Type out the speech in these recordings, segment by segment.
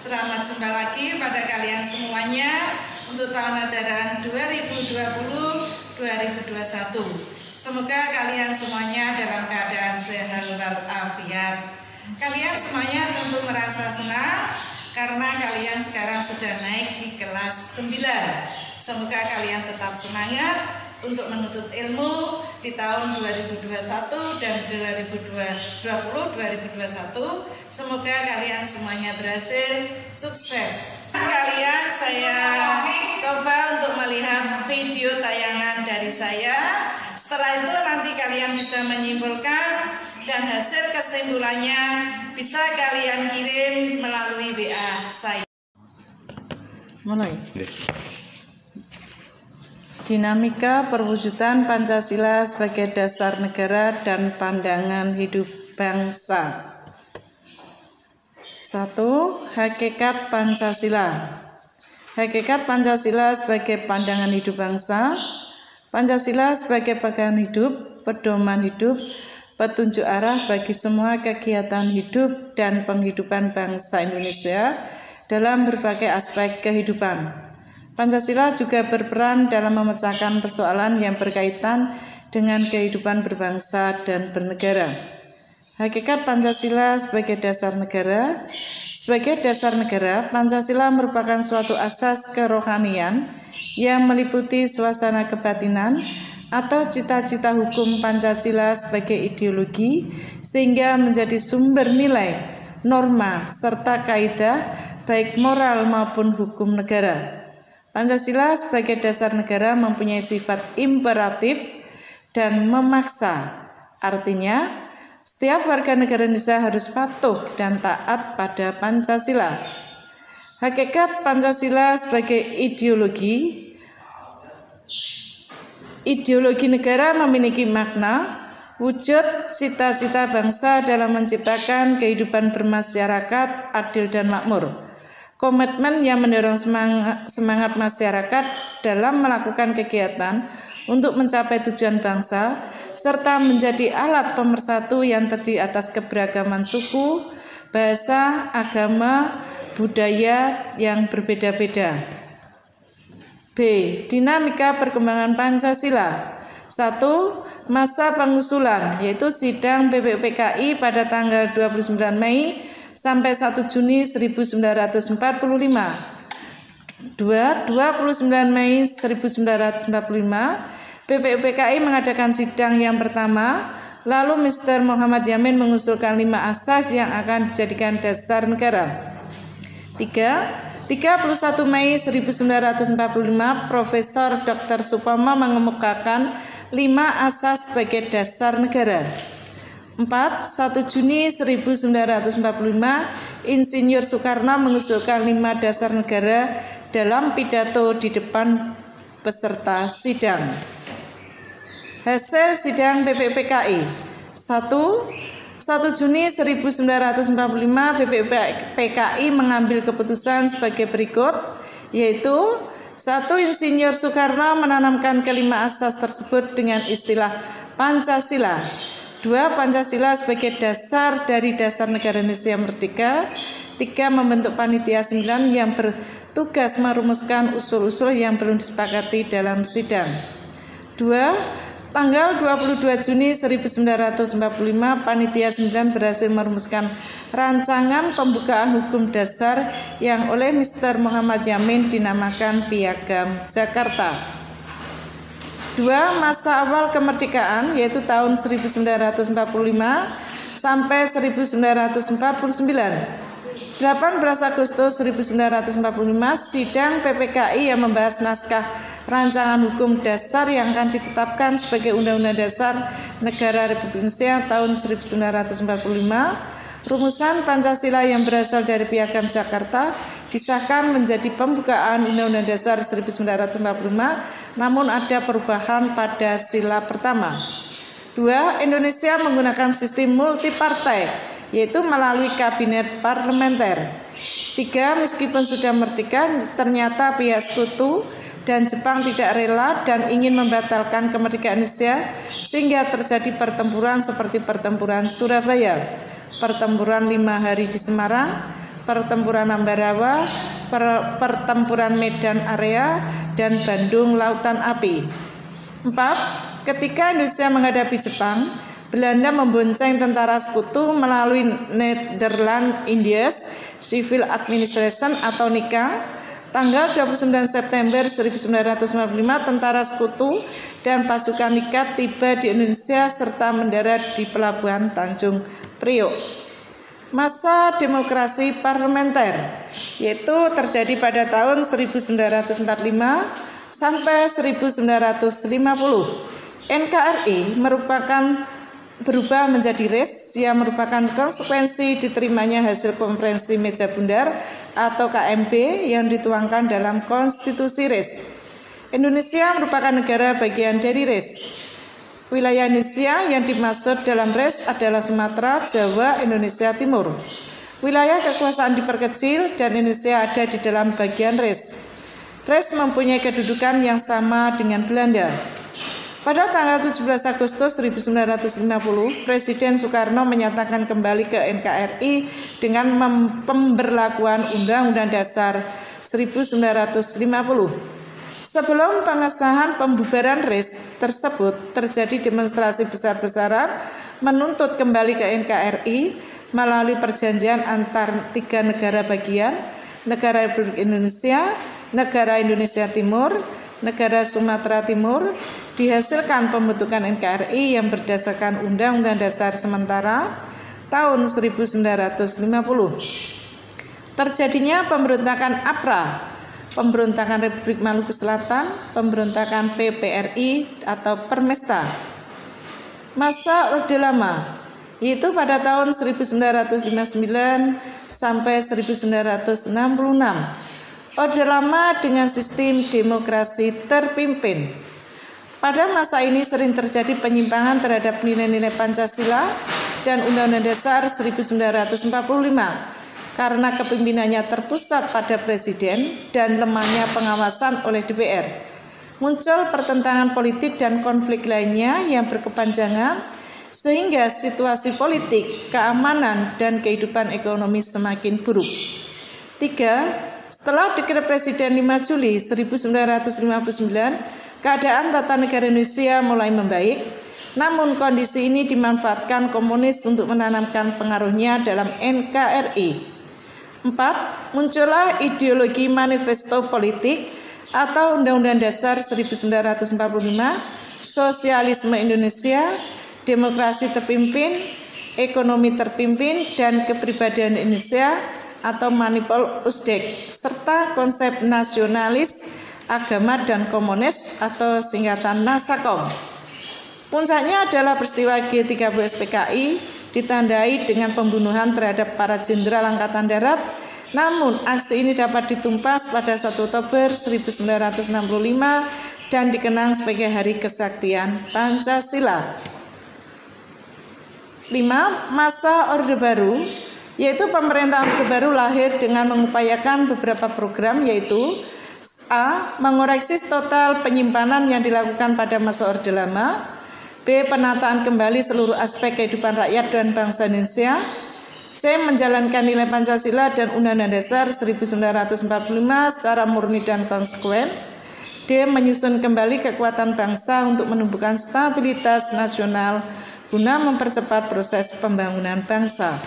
Selamat jumpa lagi pada kalian semuanya untuk tahun ajaran 2020-2021. Semoga kalian semuanya dalam keadaan sehat walafiat. Kalian semuanya tentu merasa senang karena kalian sekarang sudah naik di kelas 9. Semoga kalian tetap semangat untuk menuntut ilmu di tahun 2021 dan 2020-2021. Semoga kalian semuanya berhasil, sukses. Kalian saya coba untuk melihat video tayangan dari saya. Setelah itu nanti kalian bisa menyimpulkan dan hasil kesimpulannya bisa kalian kirim melalui WA saya. Mulai. Dinamika perwujudan Pancasila sebagai dasar negara dan pandangan hidup bangsa. 1. Hakikat Pancasila. Hakikat Pancasila sebagai pandangan hidup bangsa. Pancasila sebagai pegangan hidup, pedoman hidup, petunjuk arah bagi semua kegiatan hidup dan penghidupan bangsa Indonesia dalam berbagai aspek kehidupan. Pancasila juga berperan dalam memecahkan persoalan yang berkaitan dengan kehidupan berbangsa dan bernegara. Hakikat Pancasila sebagai dasar negara. Sebagai dasar negara, Pancasila merupakan suatu asas kerohanian yang meliputi suasana kebatinan atau cita-cita hukum Pancasila sebagai ideologi sehingga menjadi sumber nilai, norma, serta kaidah baik moral maupun hukum negara. Pancasila sebagai dasar negara mempunyai sifat imperatif dan memaksa. Artinya, setiap warga negara Indonesia harus patuh dan taat pada Pancasila. Hakikat Pancasila sebagai ideologi. Ideologi negara memiliki makna wujud cita-cita bangsa dalam menciptakan kehidupan bermasyarakat adil dan makmur. Komitmen yang mendorong semangat masyarakat dalam melakukan kegiatan untuk mencapai tujuan bangsa, serta menjadi alat pemersatu yang terdiri atas keberagaman suku, bahasa, agama, budaya yang berbeda-beda. B. Dinamika perkembangan Pancasila. 1. Masa pengusulan, yaitu sidang BPUPKI pada tanggal 29 Mei sampai 1 Juni 1945. 29 Mei 1945, BPUPKI mengadakan sidang yang pertama, lalu Mr. Muhammad Yamin mengusulkan 5 asas yang akan dijadikan dasar negara. 31 Mei 1945, Profesor Dr. Supomo mengemukakan 5 asas sebagai dasar negara. 1 Juni 1945, Insinyur Soekarno mengusulkan 5 dasar negara dalam pidato di depan peserta sidang. Hasil sidang BPUPKI. 1 Juni 1945, BPUPKI mengambil keputusan sebagai berikut, yaitu 1. Insinyur Soekarno menanamkan kelima asas tersebut dengan istilah Pancasila. 2. Pancasila sebagai dasar dari dasar negara Indonesia merdeka. 3. Membentuk panitia 9 yang bertugas merumuskan usul-usul yang belum disepakati dalam sidang. 2. Tanggal 22 Juni 1945, panitia 9 berhasil merumuskan rancangan pembukaan hukum dasar yang oleh Mr. Muhammad Yamin dinamakan Piagam Jakarta. 2. Masa awal kemerdekaan, yaitu tahun 1945 sampai 1949. 18 Agustus 1945, sidang PPKI yang membahas naskah rancangan hukum dasar yang akan ditetapkan sebagai Undang-Undang Dasar Negara Republik Indonesia tahun 1945. Rumusan Pancasila yang berasal dari Piagam Jakarta disahkan menjadi pembukaan Undang-Undang Dasar 1945, namun ada perubahan pada sila pertama. 2. Indonesia menggunakan sistem multipartai, yaitu melalui kabinet parlementer. 3. Meskipun sudah merdeka, ternyata pihak sekutu dan Jepang tidak rela dan ingin membatalkan kemerdekaan Indonesia, sehingga terjadi pertempuran seperti pertempuran Surabaya, pertempuran 5 hari di Semarang, Pertempuran Ambarawa, Pertempuran Medan Area, dan Bandung Lautan Api. 4. Ketika Indonesia menghadapi Jepang, Belanda membonceng tentara sekutu melalui Netherlands Indies Civil Administration atau NICA. Tanggal 29 September 1945, tentara sekutu dan pasukan NICA tiba di Indonesia serta mendarat di Pelabuhan Tanjung Priok. Masa demokrasi parlementer, yaitu terjadi pada tahun 1945 sampai 1950. NKRI berubah menjadi RIS yang merupakan konsekuensi diterimanya hasil konferensi meja bundar atau KMB yang dituangkan dalam konstitusi RIS. Indonesia merupakan negara bagian dari RIS. Wilayah Indonesia yang dimaksud dalam RIS adalah Sumatera, Jawa, Indonesia Timur. Wilayah kekuasaan diperkecil dan Indonesia ada di dalam bagian RIS. RIS mempunyai kedudukan yang sama dengan Belanda. Pada tanggal 17 Agustus 1950, Presiden Soekarno menyatakan kembali ke NKRI dengan pemberlakuan Undang-Undang Dasar 1950. Sebelum pengesahan pembubaran RIS tersebut, terjadi demonstrasi besar-besaran menuntut kembali ke NKRI melalui perjanjian antar 3 negara bagian, Negara Republik Indonesia, Negara Indonesia Timur, Negara Sumatera Timur. Dihasilkan pembentukan NKRI yang berdasarkan Undang-Undang Dasar sementara tahun 1950. Terjadinya pemberontakan APRA, pemberontakan Republik Maluku Selatan, pemberontakan PPRI atau Permesta. Masa Orde Lama, yaitu pada tahun 1959 sampai 1966. Orde Lama dengan sistem demokrasi terpimpin. Pada masa ini sering terjadi penyimpangan terhadap nilai-nilai Pancasila dan Undang-Undang Dasar 1945 karena kepimpinannya terpusat pada Presiden dan lemahnya pengawasan oleh DPR. Muncul pertentangan politik dan konflik lainnya yang berkepanjangan sehingga situasi politik, keamanan, dan kehidupan ekonomi semakin buruk. 3. Setelah dekret Presiden 5 Juli 1959, keadaan tata negara Indonesia mulai membaik, namun kondisi ini dimanfaatkan komunis untuk menanamkan pengaruhnya dalam NKRI. 4. Muncullah ideologi manifesto politik atau Undang-Undang Dasar 1945, Sosialisme Indonesia, Demokrasi Terpimpin, Ekonomi Terpimpin, dan Kepribadian Indonesia atau Manipul Usdek, serta konsep nasionalis, agama, dan komunis atau singkatan Nasakom. Puncaknya adalah peristiwa G30 SPKI ditandai dengan pembunuhan terhadap para jenderal Angkatan Darat. Namun aksi ini dapat ditumpas pada 1 Oktober 1965 dan dikenang sebagai Hari Kesaktian Pancasila. 5. Masa Orde Baru, yaitu pemerintah Orde Baru lahir dengan mengupayakan beberapa program, yaitu A. Mengoreksi total penyimpanan yang dilakukan pada masa Orde Lama. B. Penataan kembali seluruh aspek kehidupan rakyat dan bangsa Indonesia. C. Menjalankan nilai Pancasila dan Undang-Undang Dasar 1945 secara murni dan konsekuen. D. Menyusun kembali kekuatan bangsa untuk menumbuhkan stabilitas nasional guna mempercepat proses pembangunan bangsa.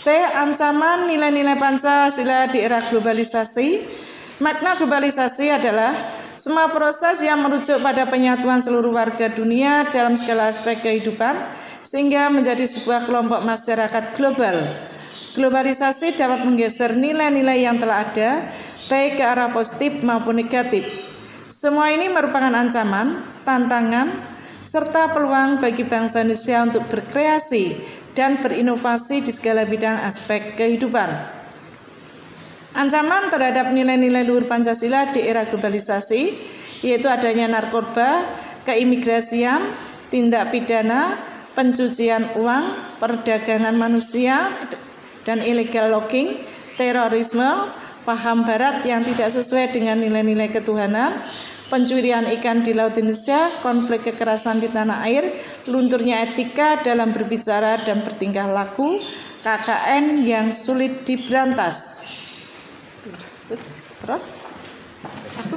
C. Ancaman nilai-nilai Pancasila di era globalisasi. Makna globalisasi adalah semua proses yang merujuk pada penyatuan seluruh warga dunia dalam segala aspek kehidupan sehingga menjadi sebuah kelompok masyarakat global. Globalisasi dapat menggeser nilai-nilai yang telah ada, baik ke arah positif maupun negatif. Semua ini merupakan ancaman, tantangan, serta peluang bagi bangsa Indonesia untuk berkreasi dan berinovasi di segala bidang aspek kehidupan. Ancaman terhadap nilai-nilai luhur Pancasila di era globalisasi, yaitu adanya narkoba, keimigrasian, tindak pidana, pencucian uang, perdagangan manusia, dan illegal logging, terorisme, paham barat yang tidak sesuai dengan nilai-nilai ketuhanan, pencurian ikan di Laut Indonesia, konflik kekerasan di tanah air, lunturnya etika dalam berbicara dan bertingkah laku, KKN yang sulit diberantas. Terus aku